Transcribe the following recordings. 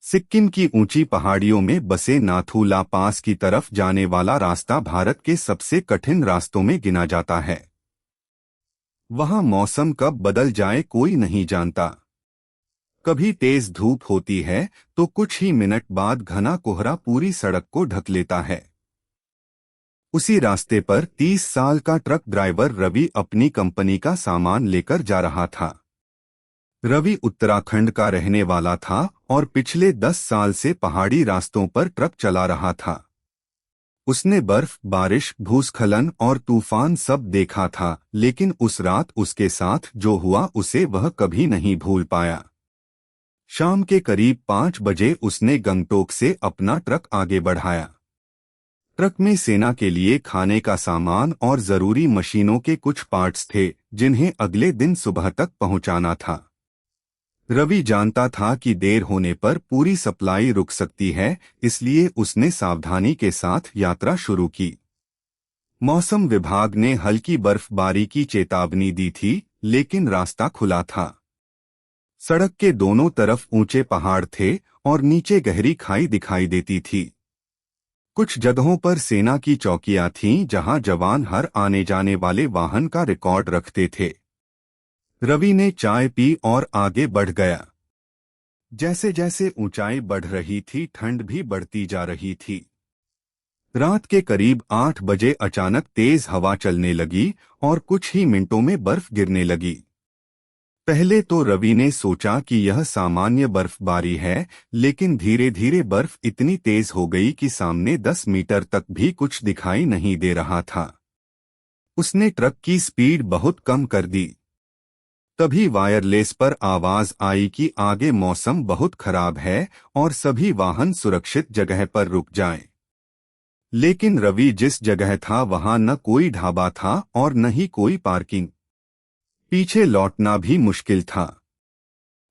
सिक्किम की ऊंची पहाड़ियों में बसे नाथू ला पास की तरफ जाने वाला रास्ता भारत के सबसे कठिन रास्तों में गिना जाता है। वहां मौसम कब बदल जाए कोई नहीं जानता। कभी तेज धूप होती है तो कुछ ही मिनट बाद घना कोहरा पूरी सड़क को ढक लेता है। उसी रास्ते पर 30 साल का ट्रक ड्राइवर रवि अपनी कंपनी का सामान लेकर जा रहा था। रवि उत्तराखंड का रहने वाला था और पिछले 10 साल से पहाड़ी रास्तों पर ट्रक चला रहा था। उसने बर्फ, बारिश, भूस्खलन और तूफान सब देखा था, लेकिन उस रात उसके साथ जो हुआ उसे वह कभी नहीं भूल पाया। शाम के करीब 5 बजे उसने गंगटोक से अपना ट्रक आगे बढ़ाया। ट्रक में सेना के लिए खाने का सामान और जरूरी मशीनों के कुछ पार्ट्स थे, जिन्हें अगले दिन सुबह तक पहुंचाना था। रवि जानता था कि देर होने पर पूरी सप्लाई रुक सकती है, इसलिए उसने सावधानी के साथ यात्रा शुरू की। मौसम विभाग ने हल्की बर्फबारी की चेतावनी दी थी, लेकिन रास्ता खुला था। सड़क के दोनों तरफ ऊंचे पहाड़ थे और नीचे गहरी खाई दिखाई देती थी। कुछ जगहों पर सेना की चौकियां थीं, जहां जवान हर आने जाने वाले वाहन का रिकॉर्ड रखते थे। रवि ने चाय पी और आगे बढ़ गया। जैसे जैसे ऊंचाई बढ़ रही थी, ठंड भी बढ़ती जा रही थी। रात के करीब 8 बजे अचानक तेज हवा चलने लगी और कुछ ही मिनटों में बर्फ गिरने लगी। पहले तो रवि ने सोचा कि यह सामान्य बर्फबारी है, लेकिन धीरे धीरे बर्फ इतनी तेज हो गई कि सामने 10 मीटर तक भी कुछ दिखाई नहीं दे रहा था। उसने ट्रक की स्पीड बहुत कम कर दी। तभी वायरलेस पर आवाज आई कि आगे मौसम बहुत खराब है और सभी वाहन सुरक्षित जगह पर रुक जाएं। लेकिन रवि जिस जगह था वहां न कोई ढाबा था और न ही कोई पार्किंग। पीछे लौटना भी मुश्किल था।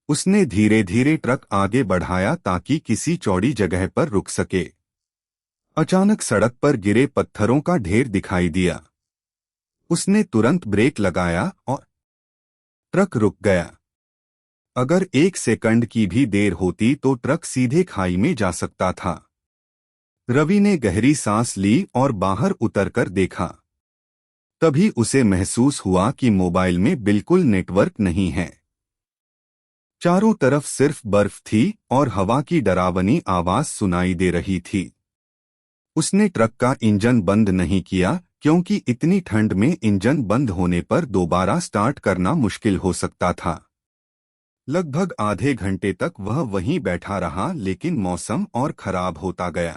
उसने धीरे धीरे ट्रक आगे बढ़ाया ताकि किसी चौड़ी जगह पर रुक सके। अचानक सड़क पर गिरे पत्थरों का ढेर दिखाई दिया। उसने तुरंत ब्रेक लगाया और ट्रक रुक गया। अगर 1 सेकंड की भी देर होती तो ट्रक सीधे खाई में जा सकता था। रवि ने गहरी सांस ली और बाहर उतरकर देखा। तभी उसे महसूस हुआ कि मोबाइल में बिल्कुल नेटवर्क नहीं है। चारों तरफ सिर्फ बर्फ थी और हवा की डरावनी आवाज सुनाई दे रही थी। उसने ट्रक का इंजन बंद नहीं किया, क्योंकि इतनी ठंड में इंजन बंद होने पर दोबारा स्टार्ट करना मुश्किल हो सकता था। लगभग आधे घंटे तक वह वहीं बैठा रहा, लेकिन मौसम और खराब होता गया।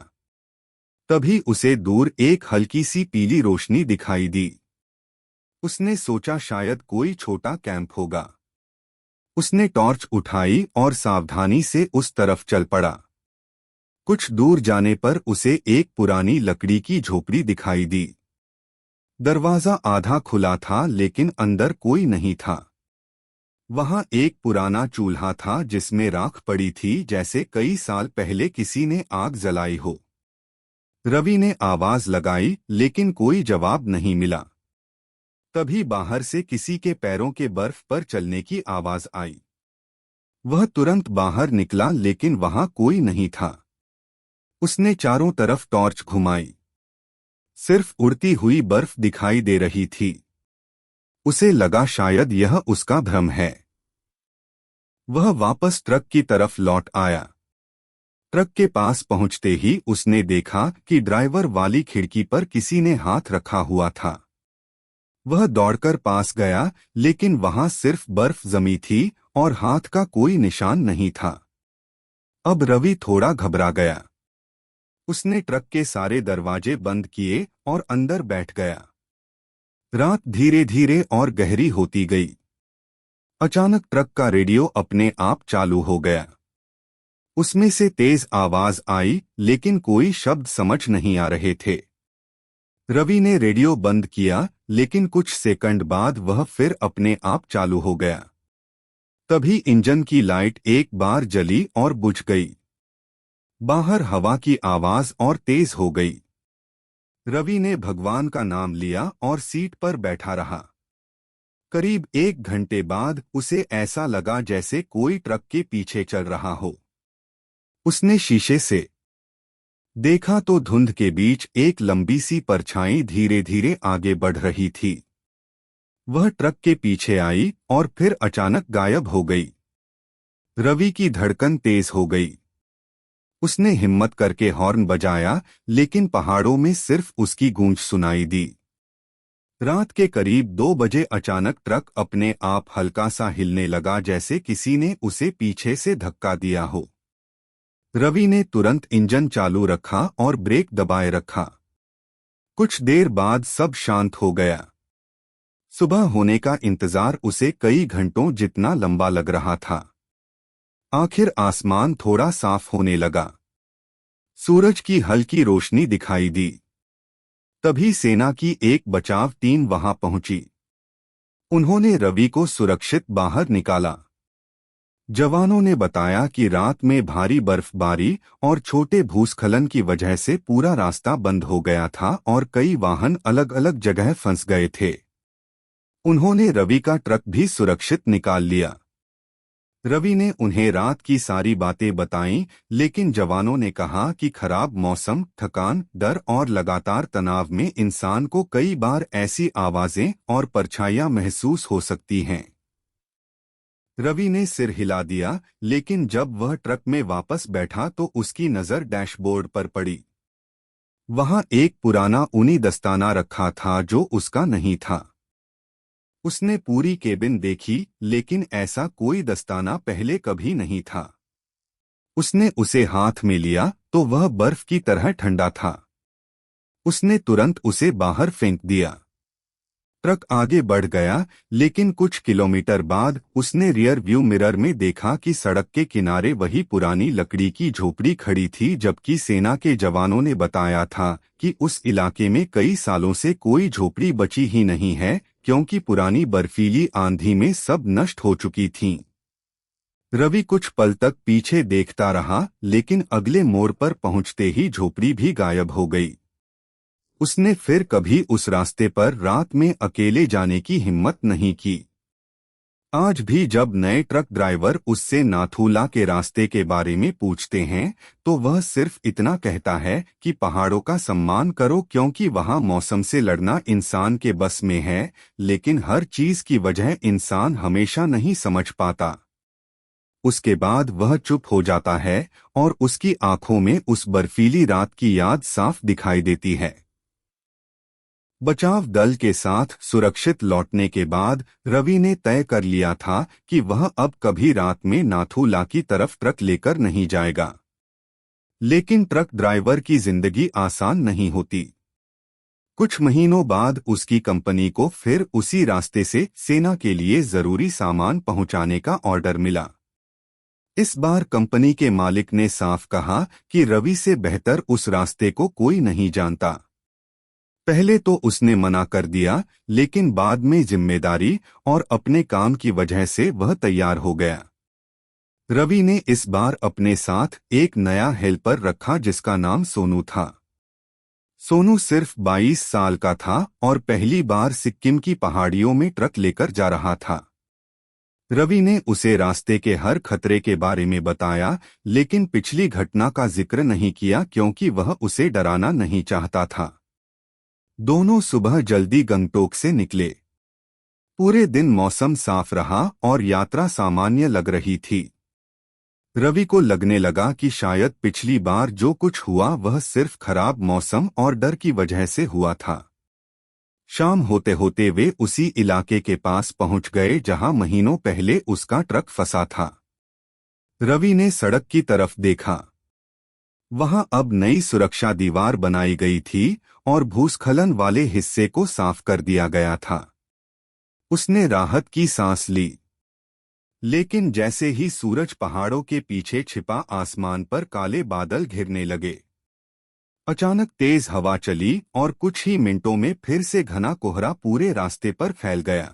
तभी उसे दूर एक हल्की सी पीली रोशनी दिखाई दी। उसने सोचा शायद कोई छोटा कैंप होगा। उसने टॉर्च उठाई और सावधानी से उस तरफ चल पड़ा। कुछ दूर जाने पर उसे एक पुरानी लकड़ी की झोपड़ी दिखाई दी। दरवाजा आधा खुला था, लेकिन अंदर कोई नहीं था। वहां एक पुराना चूल्हा था जिसमें राख पड़ी थी, जैसे कई साल पहले किसी ने आग जलाई हो। रवि ने आवाज लगाई, लेकिन कोई जवाब नहीं मिला। तभी बाहर से किसी के पैरों के बर्फ पर चलने की आवाज आई। वह तुरंत बाहर निकला, लेकिन वहां कोई नहीं था। उसने चारों तरफ टॉर्च घुमाई। सिर्फ उड़ती हुई बर्फ दिखाई दे रही थी। उसे लगा शायद यह उसका भ्रम है। वह वापस ट्रक की तरफ लौट आया। ट्रक के पास पहुंचते ही उसने देखा कि ड्राइवर वाली खिड़की पर किसी ने हाथ रखा हुआ था। वह दौड़कर पास गया, लेकिन वहां सिर्फ बर्फ जमी थी और हाथ का कोई निशान नहीं था। अब रवि थोड़ा घबरा गया। उसने ट्रक के सारे दरवाजे बंद किए और अंदर बैठ गया। रात धीरे धीरे और गहरी होती गई। अचानक ट्रक का रेडियो अपने आप चालू हो गया। उसमें से तेज आवाज आई, लेकिन कोई शब्द समझ नहीं आ रहे थे। रवि ने रेडियो बंद किया, लेकिन कुछ सेकंड बाद वह फिर अपने आप चालू हो गया। तभी इंजन की लाइट एक बार जली और बुझ गई। बाहर हवा की आवाज और तेज हो गई। रवि ने भगवान का नाम लिया और सीट पर बैठा रहा। करीब 1 घंटे बाद उसे ऐसा लगा जैसे कोई ट्रक के पीछे चल रहा हो। उसने शीशे से देखा तो धुंध के बीच एक लंबी सी परछाई धीरे धीरे आगे बढ़ रही थी। वह ट्रक के पीछे आई और फिर अचानक गायब हो गई। रवि की धड़कन तेज हो गई। उसने हिम्मत करके हॉर्न बजाया, लेकिन पहाड़ों में सिर्फ उसकी गूंज सुनाई दी। रात के करीब 2 बजे अचानक ट्रक अपने आप हल्का सा हिलने लगा, जैसे किसी ने उसे पीछे से धक्का दिया हो। रवि ने तुरंत इंजन चालू रखा और ब्रेक दबाए रखा। कुछ देर बाद सब शांत हो गया। सुबह होने का इंतजार उसे कई घंटों जितना लंबा लग रहा था। आखिर आसमान थोड़ा साफ होने लगा। सूरज की हल्की रोशनी दिखाई दी। तभी सेना की एक बचाव टीम वहां पहुंची। उन्होंने रवि को सुरक्षित बाहर निकाला। जवानों ने बताया कि रात में भारी बर्फबारी और छोटे भूस्खलन की वजह से पूरा रास्ता बंद हो गया था और कई वाहन अलग अलग जगह फंस गए थे। उन्होंने रवि का ट्रक भी सुरक्षित निकाल लिया। रवि ने उन्हें रात की सारी बातें बताईं, लेकिन जवानों ने कहा कि खराब मौसम, थकान, डर और लगातार तनाव में इंसान को कई बार ऐसी आवाजें और परछाइयां महसूस हो सकती हैं। रवि ने सिर हिला दिया, लेकिन जब वह ट्रक में वापस बैठा तो उसकी नजर डैशबोर्ड पर पड़ी। वहां एक पुराना ऊनी दस्ताना रखा था जो उसका नहीं था। उसने पूरी केबिन देखी, लेकिन ऐसा कोई दस्ताना पहले कभी नहीं था। उसने उसे हाथ में लिया तो वह बर्फ की तरह ठंडा था। उसने तुरंत उसे बाहर फेंक दिया। ट्रक आगे बढ़ गया, लेकिन कुछ किलोमीटर बाद उसने रियर व्यू मिरर में देखा कि सड़क के किनारे वही पुरानी लकड़ी की झोपड़ी खड़ी थी, जबकि सेना के जवानों ने बताया था कि उस इलाके में कई सालों से कोई झोपड़ी बची ही नहीं है, क्योंकि पुरानी बर्फीली आंधी में सब नष्ट हो चुकी थीं। रवि कुछ पल तक पीछे देखता रहा, लेकिन अगले मोड़ पर पहुंचते ही झोपड़ी भी गायब हो गई। उसने फिर कभी उस रास्ते पर रात में अकेले जाने की हिम्मत नहीं की। आज भी जब नए ट्रक ड्राइवर उससे नाथूला के रास्ते के बारे में पूछते हैं, तो वह सिर्फ इतना कहता है कि पहाड़ों का सम्मान करो, क्योंकि वहां मौसम से लड़ना इंसान के बस में है, लेकिन हर चीज की वजह इंसान हमेशा नहीं समझ पाता। उसके बाद वह चुप हो जाता है और उसकी आंखों में उस बर्फीली रात की याद साफ दिखाई देती है। बचाव दल के साथ सुरक्षित लौटने के बाद रवि ने तय कर लिया था कि वह अब कभी रात में नाथूला की तरफ ट्रक लेकर नहीं जाएगा। लेकिन ट्रक ड्राइवर की जिंदगी आसान नहीं होती। कुछ महीनों बाद उसकी कंपनी को फिर उसी रास्ते से सेना के लिए जरूरी सामान पहुंचाने का ऑर्डर मिला। इस बार कंपनी के मालिक ने साफ कहा कि रवि से बेहतर उस रास्ते को कोई नहीं जानता। पहले तो उसने मना कर दिया, लेकिन बाद में जिम्मेदारी और अपने काम की वजह से वह तैयार हो गया। रवि ने इस बार अपने साथ एक नया हेल्पर रखा जिसका नाम सोनू था। सोनू सिर्फ 22 साल का था और पहली बार सिक्किम की पहाड़ियों में ट्रक लेकर जा रहा था। रवि ने उसे रास्ते के हर खतरे के बारे में बताया, लेकिन पिछली घटना का जिक्र नहीं किया, क्योंकि वह उसे डराना नहीं चाहता था। दोनों सुबह जल्दी गंगटोक से निकले। पूरे दिन मौसम साफ रहा और यात्रा सामान्य लग रही थी। रवि को लगने लगा कि शायद पिछली बार जो कुछ हुआ वह सिर्फ खराब मौसम और डर की वजह से हुआ था। शाम होते होते वे उसी इलाके के पास पहुंच गए जहां महीनों पहले उसका ट्रक फंसा था। रवि ने सड़क की तरफ देखा। वहां अब नई सुरक्षा दीवार बनाई गई थी और भूस्खलन वाले हिस्से को साफ कर दिया गया था। उसने राहत की सांस ली। लेकिन जैसे ही सूरज पहाड़ों के पीछे छिपा, आसमान पर काले बादल घिरने लगे। अचानक तेज हवा चली और कुछ ही मिनटों में फिर से घना कोहरा पूरे रास्ते पर फैल गया।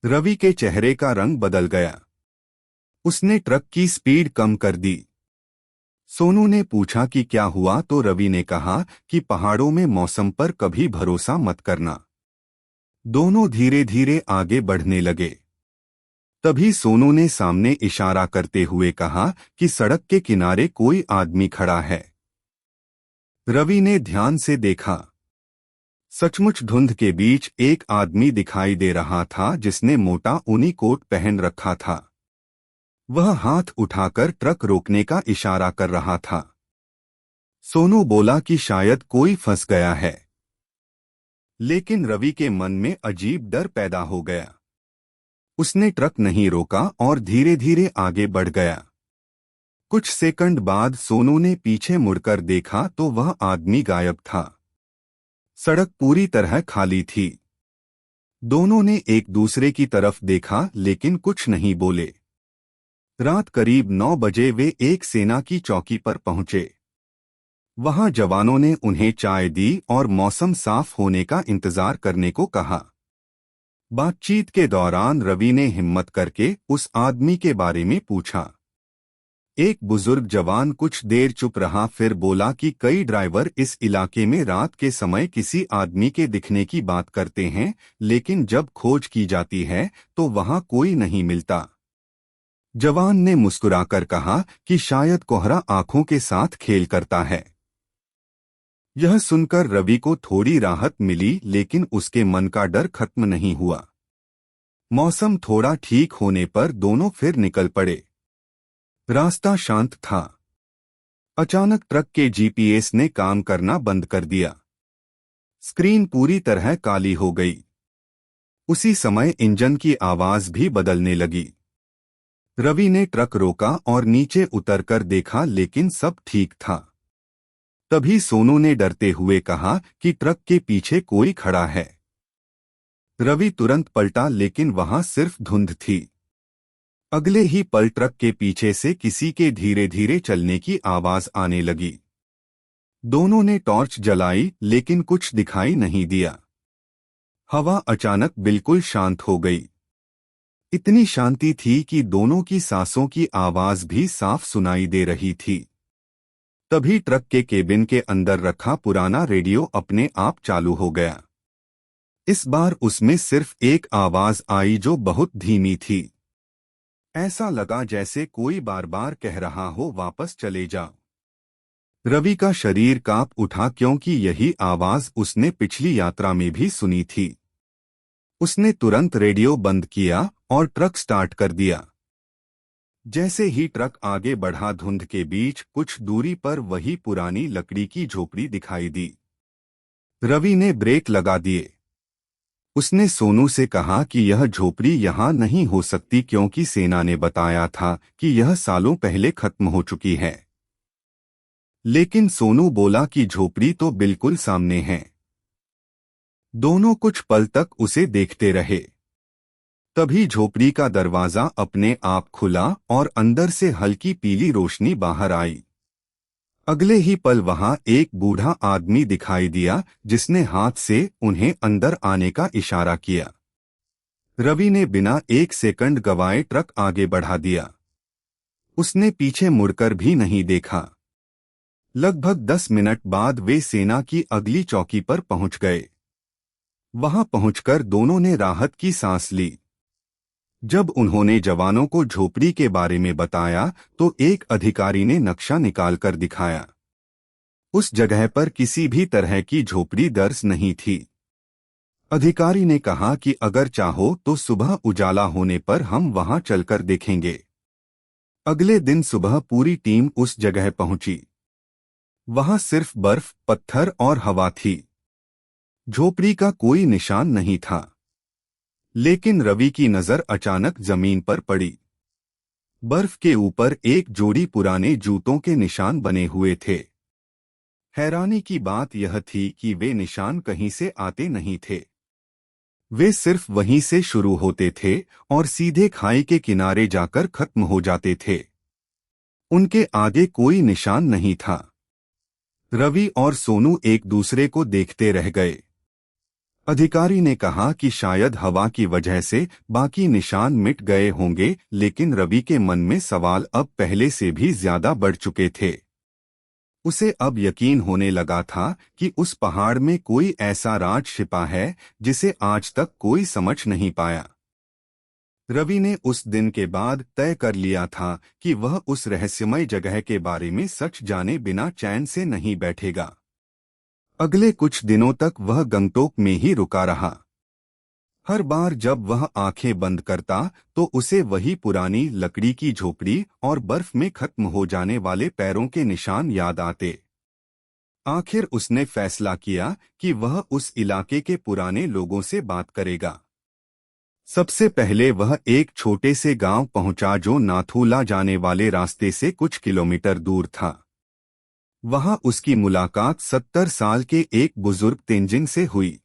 रवि के चेहरे का रंग बदल गया। उसने ट्रक की स्पीड कम कर दी। सोनू ने पूछा कि क्या हुआ, तो रवि ने कहा कि पहाड़ों में मौसम पर कभी भरोसा मत करना। दोनों धीरे धीरे आगे बढ़ने लगे। तभी सोनू ने सामने इशारा करते हुए कहा कि सड़क के किनारे कोई आदमी खड़ा है। रवि ने ध्यान से देखा। सचमुच धुंध के बीच एक आदमी दिखाई दे रहा था जिसने मोटा ऊनी कोट पहन रखा था। वह हाथ उठाकर ट्रक रोकने का इशारा कर रहा था। सोनू बोला कि शायद कोई फंस गया है, लेकिन रवि के मन में अजीब डर पैदा हो गया। उसने ट्रक नहीं रोका और धीरे धीरे आगे बढ़ गया। कुछ सेकंड बाद सोनू ने पीछे मुड़कर देखा तो वह आदमी गायब था। सड़क पूरी तरह खाली थी। दोनों ने एक दूसरे की तरफ देखा लेकिन कुछ नहीं बोले। रात करीब 9 बजे वे एक सेना की चौकी पर पहुंचे। वहां जवानों ने उन्हें चाय दी और मौसम साफ होने का इंतजार करने को कहा। बातचीत के दौरान रवि ने हिम्मत करके उस आदमी के बारे में पूछा। एक बुजुर्ग जवान कुछ देर चुप रहा, फिर बोला कि कई ड्राइवर इस इलाके में रात के समय किसी आदमी के दिखने की बात करते हैं, लेकिन जब खोज की जाती है तो वहां कोई नहीं मिलता। जवान ने मुस्कुराकर कहा कि शायद कोहरा आंखों के साथ खेल करता है। यह सुनकर रवि को थोड़ी राहत मिली, लेकिन उसके मन का डर खत्म नहीं हुआ। मौसम थोड़ा ठीक होने पर दोनों फिर निकल पड़े। रास्ता शांत था। अचानक ट्रक के जीपीएस ने काम करना बंद कर दिया। स्क्रीन पूरी तरह काली हो गई। उसी समय इंजन की आवाज भी बदलने लगी। रवि ने ट्रक रोका और नीचे उतरकर देखा, लेकिन सब ठीक था। तभी सोनू ने डरते हुए कहा कि ट्रक के पीछे कोई खड़ा है। रवि तुरंत पलटा, लेकिन वहां सिर्फ धुंध थी। अगले ही पल ट्रक के पीछे से किसी के धीरे धीरे चलने की आवाज आने लगी। दोनों ने टॉर्च जलाई, लेकिन कुछ दिखाई नहीं दिया। हवा अचानक बिल्कुल शांत हो गई। इतनी शांति थी कि दोनों की सांसों की आवाज भी साफ सुनाई दे रही थी। तभी ट्रक के केबिन के अंदर रखा पुराना रेडियो अपने आप चालू हो गया। इस बार उसमें सिर्फ एक आवाज आई जो बहुत धीमी थी। ऐसा लगा जैसे कोई बार बार कह रहा हो, वापस चले जाओ। रवि का शरीर कांप उठा, क्योंकि यही आवाज उसने पिछली यात्रा में भी सुनी थी। उसने तुरंत रेडियो बंद किया और ट्रक स्टार्ट कर दिया। जैसे ही ट्रक आगे बढ़ा, धुंध के बीच कुछ दूरी पर वही पुरानी लकड़ी की झोपड़ी दिखाई दी। रवि ने ब्रेक लगा दिए। उसने सोनू से कहा कि यह झोपड़ी यहाँ नहीं हो सकती, क्योंकि सेना ने बताया था कि यह सालों पहले खत्म हो चुकी है। लेकिन सोनू बोला कि झोपड़ी तो बिल्कुल सामने है। दोनों कुछ पल तक उसे देखते रहे। तभी झोपड़ी का दरवाजा अपने आप खुला और अंदर से हल्की पीली रोशनी बाहर आई। अगले ही पल वहां एक बूढ़ा आदमी दिखाई दिया, जिसने हाथ से उन्हें अंदर आने का इशारा किया। रवि ने बिना एक सेकंड गवाए ट्रक आगे बढ़ा दिया। उसने पीछे मुड़कर भी नहीं देखा। लगभग 10 मिनट बाद वे सेना की अगली चौकी पर पहुंच गए। वहां पहुंचकर दोनों ने राहत की सांस ली। जब उन्होंने जवानों को झोपड़ी के बारे में बताया तो एक अधिकारी ने नक्शा निकालकर दिखाया। उस जगह पर किसी भी तरह की झोपड़ी दर्ज नहीं थी। अधिकारी ने कहा कि अगर चाहो तो सुबह उजाला होने पर हम वहां चलकर देखेंगे। अगले दिन सुबह पूरी टीम उस जगह पहुंची। वहां सिर्फ बर्फ, पत्थर और हवा थी। झोपड़ी का कोई निशान नहीं था। लेकिन रवि की नजर अचानक जमीन पर पड़ी। बर्फ के ऊपर एक जोड़ी पुराने जूतों के निशान बने हुए थे। हैरानी की बात यह थी कि वे निशान कहीं से आते नहीं थे। वे सिर्फ वहीं से शुरू होते थे और सीधे खाई के किनारे जाकर खत्म हो जाते थे। उनके आगे कोई निशान नहीं था। रवि और सोनू एक दूसरे को देखते रह गए। अधिकारी ने कहा कि शायद हवा की वजह से बाकी निशान मिट गए होंगे, लेकिन रवि के मन में सवाल अब पहले से भी ज्यादा बढ़ चुके थे। उसे अब यकीन होने लगा था कि उस पहाड़ में कोई ऐसा राज छिपा है जिसे आज तक कोई समझ नहीं पाया। रवि ने उस दिन के बाद तय कर लिया था कि वह उस रहस्यमय जगह के बारे में सच जाने बिना चैन से नहीं बैठेगा। अगले कुछ दिनों तक वह गंगटोक में ही रुका रहा। हर बार जब वह आंखें बंद करता तो उसे वही पुरानी लकड़ी की झोपड़ी और बर्फ में खत्म हो जाने वाले पैरों के निशान याद आते। आखिर उसने फैसला किया कि वह उस इलाके के पुराने लोगों से बात करेगा। सबसे पहले वह एक छोटे से गांव पहुंचा जो नाथूला जाने वाले रास्ते से कुछ किलोमीटर दूर था। वहां उसकी मुलाकात 70 साल के एक बुजुर्ग तेंजिंग से हुई।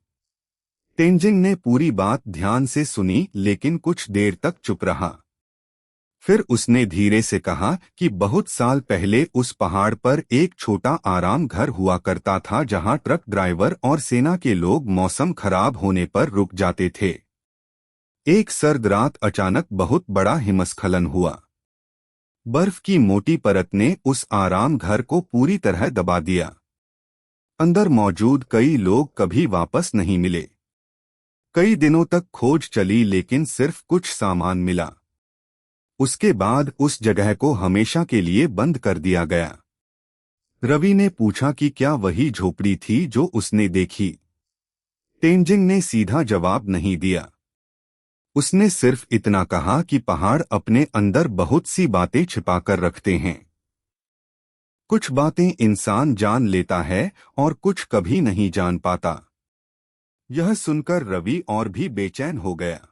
तेंजिंग ने पूरी बात ध्यान से सुनी लेकिन कुछ देर तक चुप रहा। फिर उसने धीरे से कहा कि बहुत साल पहले उस पहाड़ पर एक छोटा आराम घर हुआ करता था जहां ट्रक ड्राइवर और सेना के लोग मौसम खराब होने पर रुक जाते थे। एक सर्द रात अचानक बहुत बड़ा हिमस्खलन हुआ। बर्फ की मोटी परत ने उस आराम घर को पूरी तरह दबा दिया। अंदर मौजूद कई लोग कभी वापस नहीं मिले। कई दिनों तक खोज चली लेकिन सिर्फ कुछ सामान मिला। उसके बाद उस जगह को हमेशा के लिए बंद कर दिया गया। रवि ने पूछा कि क्या वही झोपड़ी थी जो उसने देखी। तेंजिंग ने सीधा जवाब नहीं दिया। उसने सिर्फ इतना कहा कि पहाड़ अपने अंदर बहुत सी बातें छिपाकर रखते हैं। कुछ बातें इंसान जान लेता है और कुछ कभी नहीं जान पाता। यह सुनकर रवि और भी बेचैन हो गया।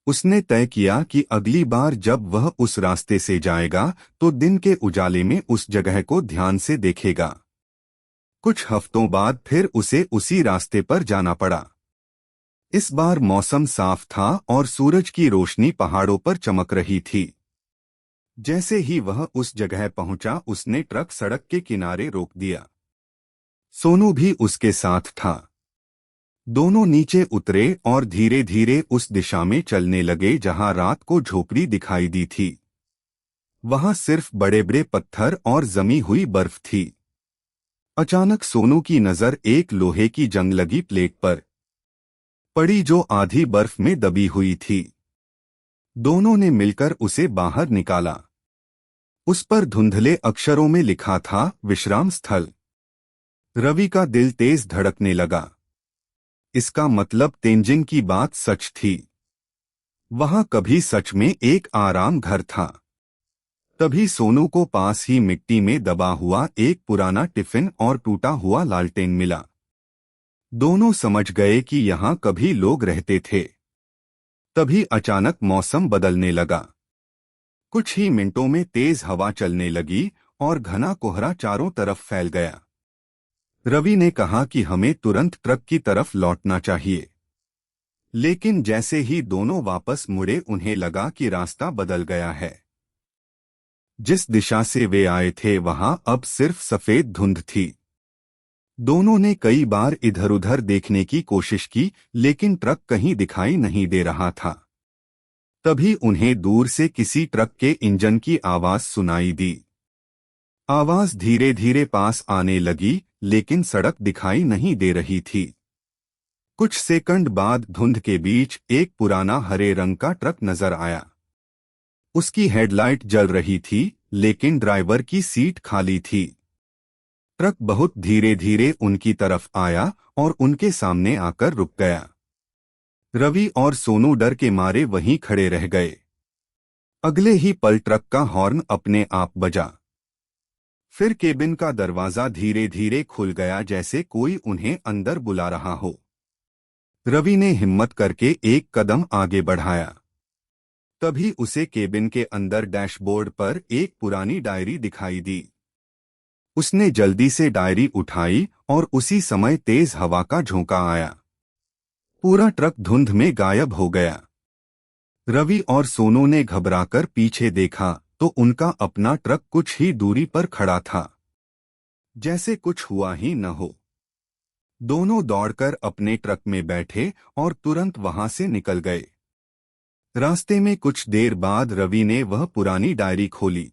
उसने तय किया कि अगली बार जब वह उस रास्ते से जाएगा तो दिन के उजाले में उस जगह को ध्यान से देखेगा। कुछ हफ्तों बाद फिर उसे उसी रास्ते पर जाना पड़ा। इस बार मौसम साफ था और सूरज की रोशनी पहाड़ों पर चमक रही थी। जैसे ही वह उस जगह पहुंचा उसने ट्रक सड़क के किनारे रोक दिया। सोनू भी उसके साथ था। दोनों नीचे उतरे और धीरे धीरे उस दिशा में चलने लगे जहां रात को झोपड़ी दिखाई दी थी। वहां सिर्फ बड़े बड़े पत्थर और जमी हुई बर्फ थी। अचानक सोनू की नजर एक लोहे की जंग लगी प्लेट पर पड़ी जो आधी बर्फ में दबी हुई थी। दोनों ने मिलकर उसे बाहर निकाला। उस पर धुंधले अक्षरों में लिखा था विश्राम स्थल। रवि का दिल तेज धड़कने लगा। इसका मतलब तेंजिंग की बात सच थी। वहां कभी सच में एक आराम घर था। तभी सोनू को पास ही मिट्टी में दबा हुआ एक पुराना टिफिन और टूटा हुआ लालटेन मिला। दोनों समझ गए कि यहां कभी लोग रहते थे। तभी अचानक मौसम बदलने लगा। कुछ ही मिनटों में तेज हवा चलने लगी और घना कोहरा चारों तरफ फैल गया। रवि ने कहा कि हमें तुरंत ट्रक की तरफ लौटना चाहिए। लेकिन जैसे ही दोनों वापस मुड़े उन्हें लगा कि रास्ता बदल गया है। जिस दिशा से वे आए थे वहां अब सिर्फ सफेद धुंध थी। दोनों ने कई बार इधर-उधर देखने की कोशिश की लेकिन ट्रक कहीं दिखाई नहीं दे रहा था। तभी उन्हें दूर से किसी ट्रक के इंजन की आवाज सुनाई दी। आवाज धीरे धीरे पास आने लगी लेकिन सड़क दिखाई नहीं दे रही थी। कुछ सेकंड बाद धुंध के बीच एक पुराना हरे रंग का ट्रक नजर आया। उसकी हेडलाइट जल रही थी लेकिन ड्राइवर की सीट खाली थी। ट्रक बहुत धीरे धीरे उनकी तरफ आया और उनके सामने आकर रुक गया। रवि और सोनू डर के मारे वहीं खड़े रह गए। अगले ही पल ट्रक का हॉर्न अपने आप बजा। फिर केबिन का दरवाजा धीरे धीरे खुल गया जैसे कोई उन्हें अंदर बुला रहा हो। रवि ने हिम्मत करके एक कदम आगे बढ़ाया। तभी उसे केबिन के अंदर डैशबोर्ड पर एक पुरानी डायरी दिखाई दी। उसने जल्दी से डायरी उठाई और उसी समय तेज हवा का झोंका आया। पूरा ट्रक धुंध में गायब हो गया। रवि और सोनू ने घबराकर पीछे देखा तो उनका अपना ट्रक कुछ ही दूरी पर खड़ा था, जैसे कुछ हुआ ही न हो। दोनों दौड़कर अपने ट्रक में बैठे और तुरंत वहां से निकल गए। रास्ते में कुछ देर बाद रवि ने वह पुरानी डायरी खोली।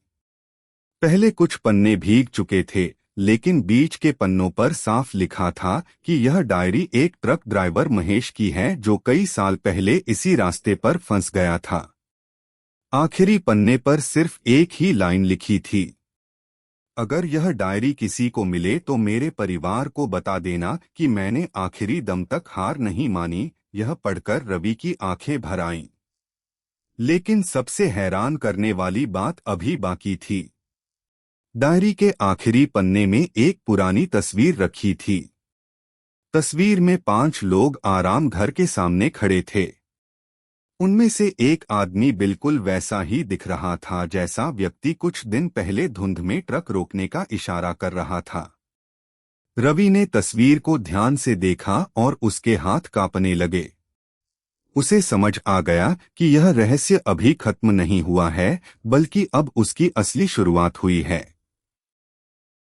पहले कुछ पन्ने भीग चुके थे लेकिन बीच के पन्नों पर साफ लिखा था कि यह डायरी एक ट्रक ड्राइवर महेश की है जो कई साल पहले इसी रास्ते पर फंस गया था। आखिरी पन्ने पर सिर्फ एक ही लाइन लिखी थी, अगर यह डायरी किसी को मिले तो मेरे परिवार को बता देना कि मैंने आखिरी दम तक हार नहीं मानी। यह पढ़कर रवि की आंखें भर आईं। लेकिन सबसे हैरान करने वाली बात अभी बाकी थी। डायरी के आखिरी पन्ने में एक पुरानी तस्वीर रखी थी। तस्वीर में 5 लोग आराम घर के सामने खड़े थे। उनमें से एक आदमी बिल्कुल वैसा ही दिख रहा था जैसा व्यक्ति कुछ दिन पहले धुंध में ट्रक रोकने का इशारा कर रहा था। रवि ने तस्वीर को ध्यान से देखा और उसके हाथ कांपने लगे। उसे समझ आ गया कि यह रहस्य अभी खत्म नहीं हुआ है, बल्कि अब उसकी असली शुरुआत हुई है।